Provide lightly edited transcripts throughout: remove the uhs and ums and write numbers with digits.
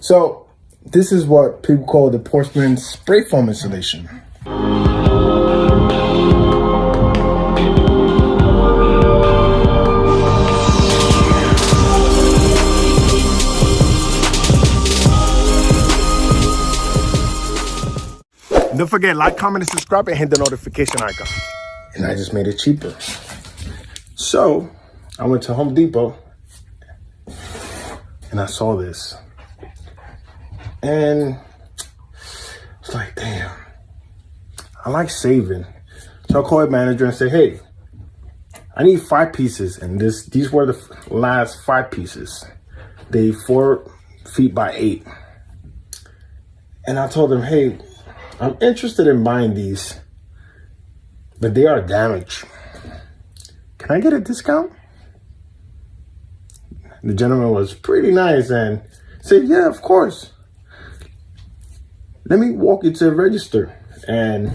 So this is what people call the porcelain spray foam installation. Don't forget, like, comment, and subscribe, and hit the notification icon. And I just made it cheaper. So I went to Home Depot and I saw this. And it's like, damn, I like saving. So I called the manager and said, hey, I need 5 pieces. And these were the last 5 pieces. They 4 feet by 8. And I told them, hey, I'm interested in buying these, but they are damaged. Can I get a discount? The gentleman was pretty nice and said, yeah, of course. Let me walk you to the register. And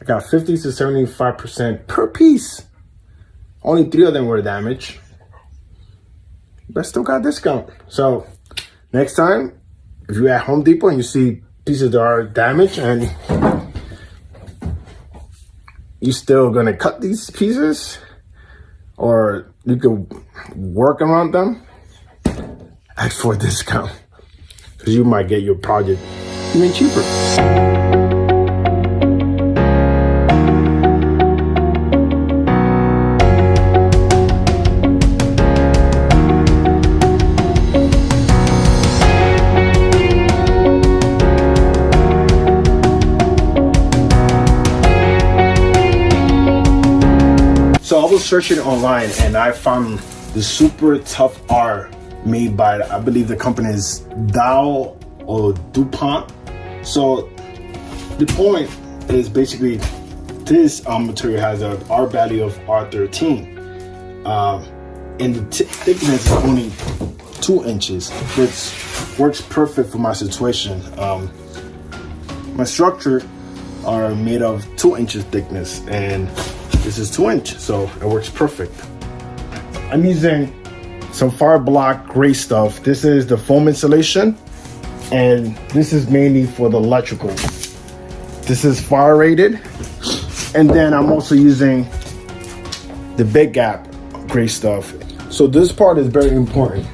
I got 50 to 75% per piece. Only 3 of them were damaged, but still got a discount. So next time, if you're at Home Depot and you see pieces that are damaged and you still gonna cut these pieces, or you could work around them, ask for a discount, because you might get your project even cheaper. So I was searching online and I found the super tough R made by, I believe the company is Dow or DuPont. So the point is basically this material has an R value of R13. And the thickness is only 2 inches, which works perfect for my situation. My structure are made of 2 inches thickness and this is 2 inches, so it works perfect. I'm using some fire block gray stuff. This is the foam insulation, and this is mainly for the electrical. This is fire rated, and then I'm also using the Big Gap gray stuff. So this part is very important.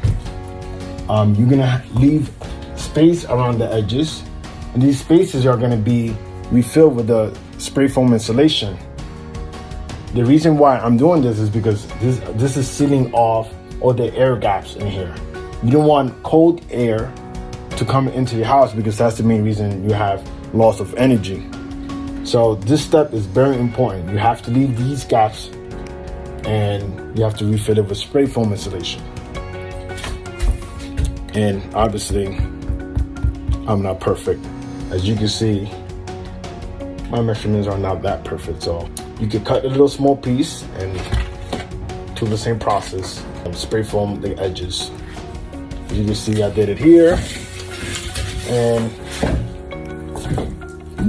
You're gonna leave space around the edges, and these spaces are gonna be refilled with the spray foam insulation. The reason why I'm doing this is because this is sealing off all the air gaps in here. You don't want cold air to come into your house, because that's the main reason you have loss of energy. So this step is very important. You have to leave these gaps and you have to refill it with spray foam insulation. And obviously, I'm not perfect. As you can see, my measurements are not that perfect, so you could cut a little small piece and do the same process and spray foam the edges. As you can see, I did it here and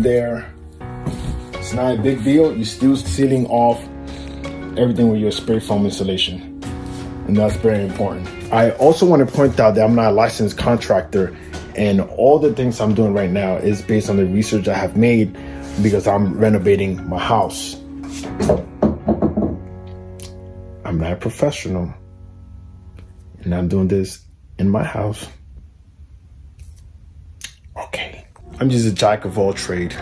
there. It's not a big deal. You're still sealing off everything with your spray foam insulation, and that's very important. I also want to point out that I'm not a licensed contractor, and all the things I'm doing right now is based on the research I have made because I'm renovating my house. I'm not a professional, and I'm doing this in my house. Okay, I'm just a jack of all trades,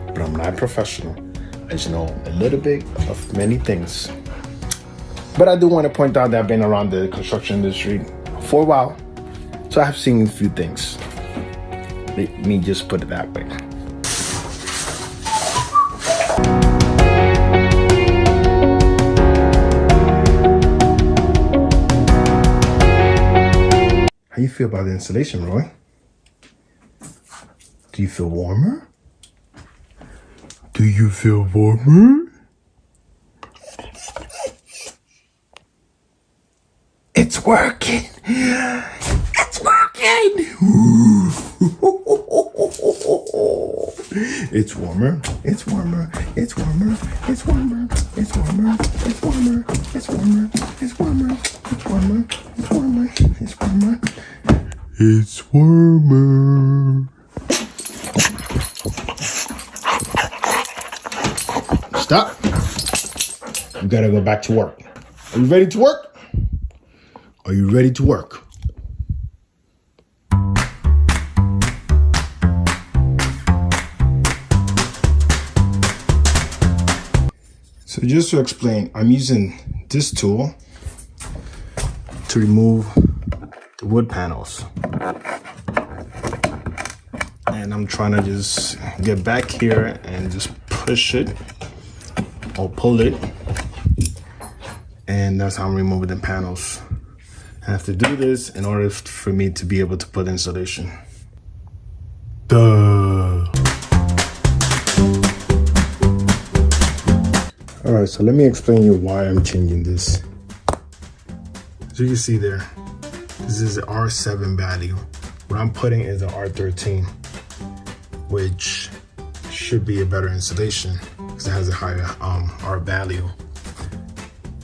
but I'm not a professional. I just know a little bit of many things. But I do want to point out that I've been around the construction industry for a while, so I have seen a few things. Let me just put it that way. How you feel about the installation, Roy? Do you feel warmer? Do you feel warmer? It's working! It's working! It's warmer, it's warmer, it's warmer, it's warmer, it's warmer, it's warmer, it's warmer, it's warmer, it's warmer, it's warmer, it's warmer. It's warmer. Stop. You gotta go back to work. Are you ready to work? Are you ready to work? So just to explain, I'm using this tool to remove the wood panels. And I'm trying to just get back here and just push it or pull it. And that's how I'm removing the panels. I have to do this in order for me to be able to put insulation. Duh. All right, so let me explain you why I'm changing this. So you can see there, this is the R7 value. What I'm putting is the R13, which should be a better insulation because it has a higher R value.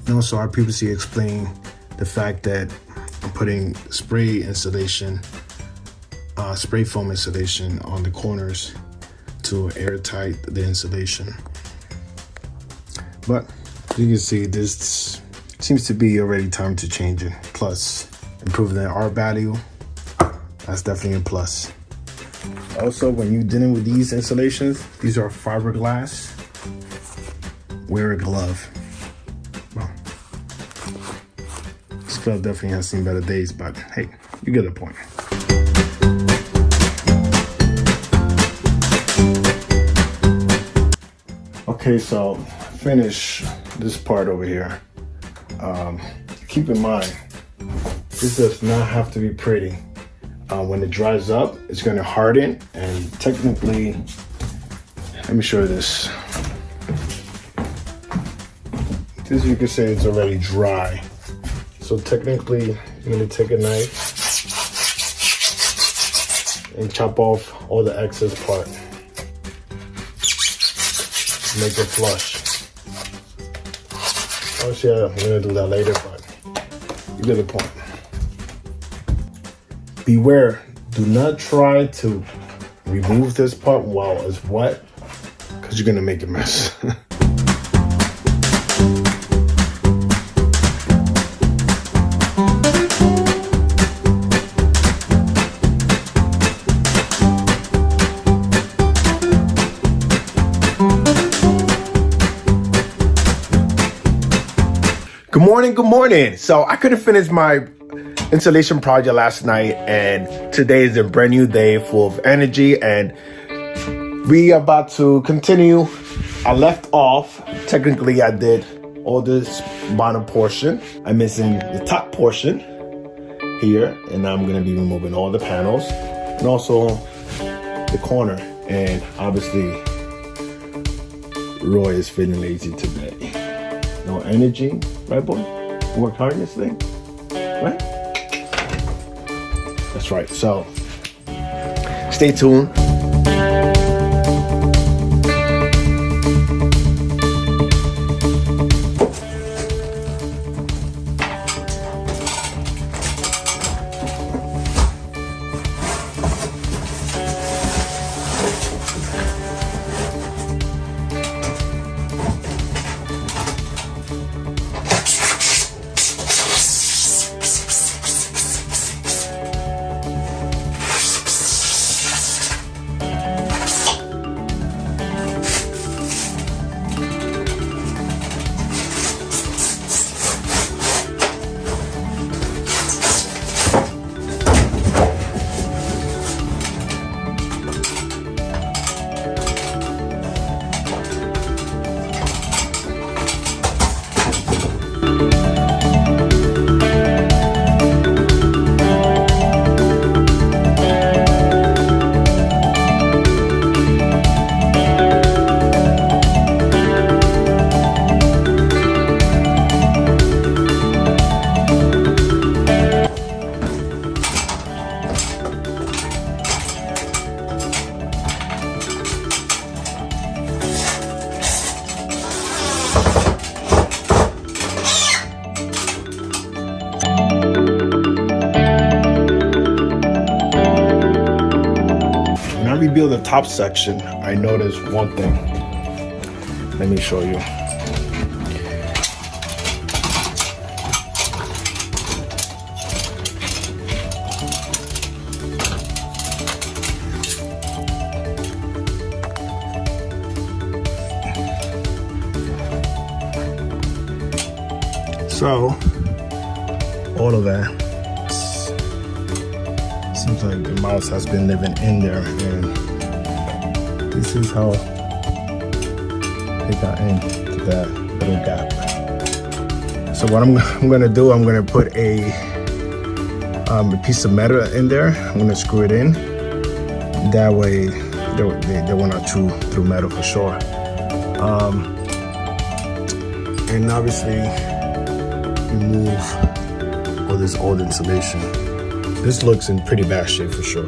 And also I previously explained the fact that I'm putting spray insulation, spray foam insulation on the corners to airtight the insulation. But you can see this seems to be already time to change it. Plus, improving the R value, that's definitely a plus. Also, when you're dealing with these insulations, these are fiberglass. Wear a glove. Well, this glove definitely has seen better days, but hey, you get the point. Okay, so finish this part over here. Keep in mind, this does not have to be pretty. When it dries up, it's going to harden, and technically, let me show you this. This you can say it's already dry. So technically, you're going to take a knife and chop off all the excess part. Make it flush. Obviously, I'm gonna do that later, but you get the point. Beware, do not try to remove this part while it's wet, because you're gonna make a mess. Good morning. So I couldn't finish my installation project last night, and today is a brand new day full of energy, and we are about to continue. I left off. Technically, I did all this bottom portion. I'm missing the top portion here, and I'm going to be removing all the panels and also the corner. And obviously, Roy is feeling lazy today. No energy, right, boy? You worked hard yesterday, right? That's right. So, stay tuned. rebuild the top section, I noticed one thing. Let me show you. So, all of that, seems like the mouse has been living in there, and this is how it got into that little gap. So what I'm gonna do, I'm gonna put a piece of metal in there. I'm gonna screw it in. That way, they will not chew through metal for sure. And obviously, remove all this old insulation. This looks in pretty bad shape for sure.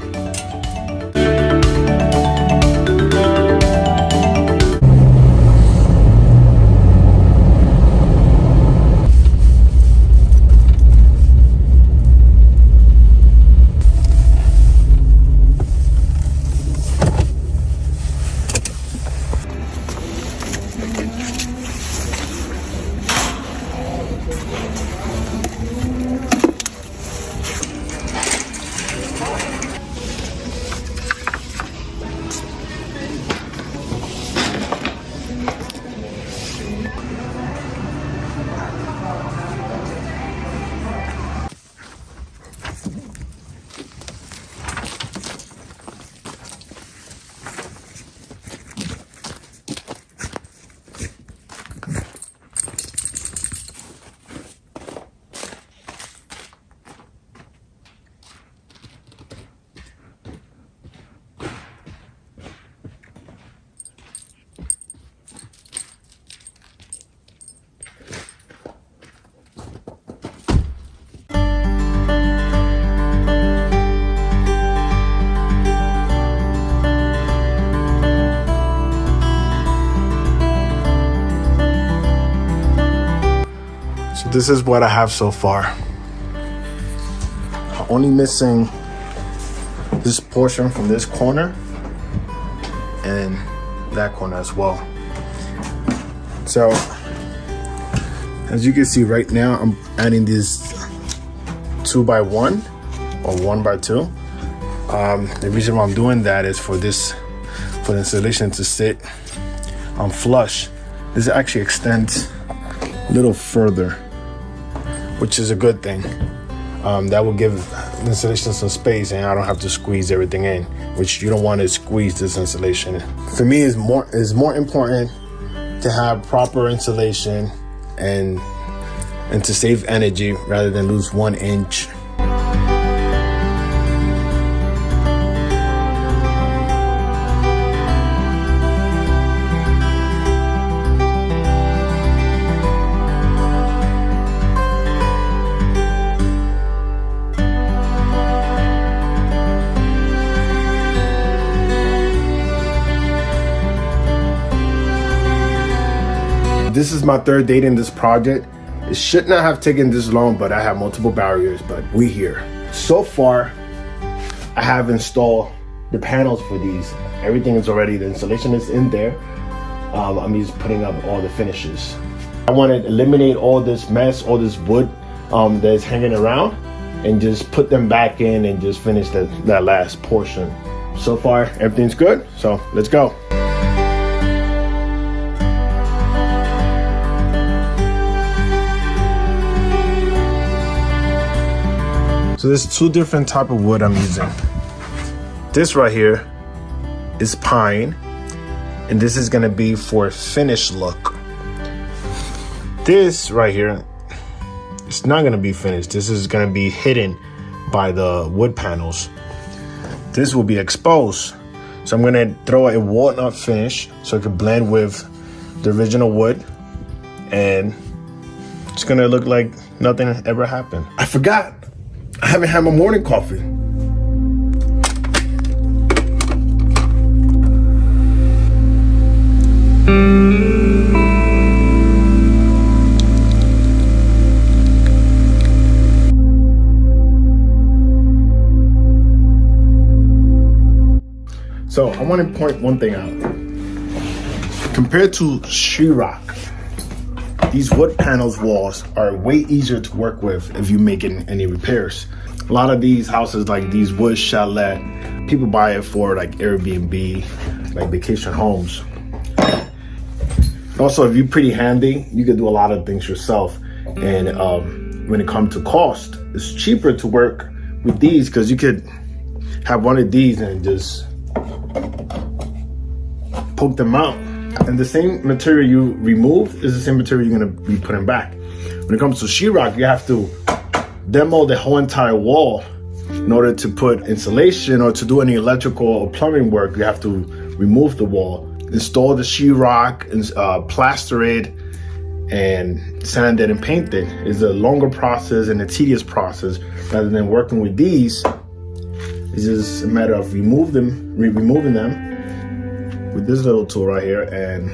This is what I have so far. I'm only missing this portion from this corner and that corner as well. So as you can see right now, I'm adding this 2x1 or 1x2. The reason why I'm doing that is for the insulation to sit flush. This actually extends a little further, which is a good thing. That will give the insulation some space, and I don't have to squeeze everything in, which you don't want to squeeze this insulation. For me, it's more important to have proper insulation and to save energy rather than lose 1 inch. This is my 3rd date in this project. It should not have taken this long, but I have multiple barriers, but we here. So far, I have installed the panels for these. Everything is already, the insulation is in there. I'm just putting up all the finishes. I want to eliminate all this mess, all this wood that's hanging around, and just put them back in and just finish that last portion. So far, everything's good, so let's go. So there's 2 different type of wood I'm using. This right here is pine, and this is gonna be for a finished look. This right here, it's not gonna be finished. This is gonna be hidden by the wood panels. This will be exposed. So I'm gonna throw a walnut finish so it can blend with the original wood, and it's gonna look like nothing ever happened. I forgot. I haven't had my morning coffee. So I want to point one thing out. Compared to sheetrock, these wood panels walls are way easier to work with if you're making any repairs. A lot of these houses, like these wood chalet, people buy it for like Airbnb, like vacation homes. Also, if you're pretty handy, you can do a lot of things yourself. And when it comes to cost, it's cheaper to work with these because you could have one of these and just poke them out. And the same material you remove is the same material you're gonna be putting back. When it comes to sheetrock, you have to demo the whole entire wall in order to put insulation or to do any electrical or plumbing work. You have to remove the wall, install the sheetrock, and plaster it, and sand it and paint it. It's a longer process and a tedious process rather than working with these. It's just a matter of removing them with this little tool right here, and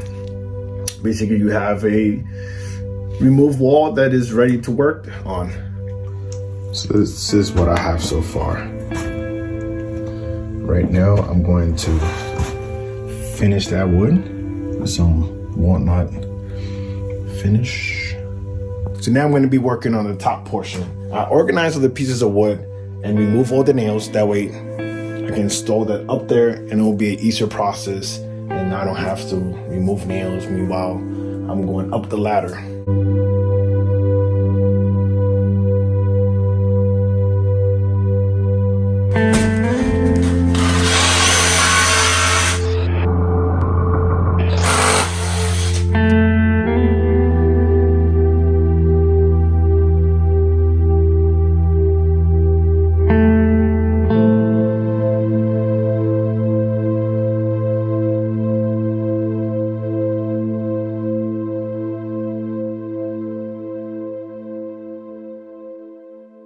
basically you have a remove wall that is ready to work on. So this is what I have so far. Right now I'm going to finish that wood with some walnut finish. So now I'm going to be working on the top portion. I organize all the pieces of wood and remove all the nails. That way I can install that up there and it will be an easier process and I don't have to remove nails. Meanwhile, I'm going up the ladder.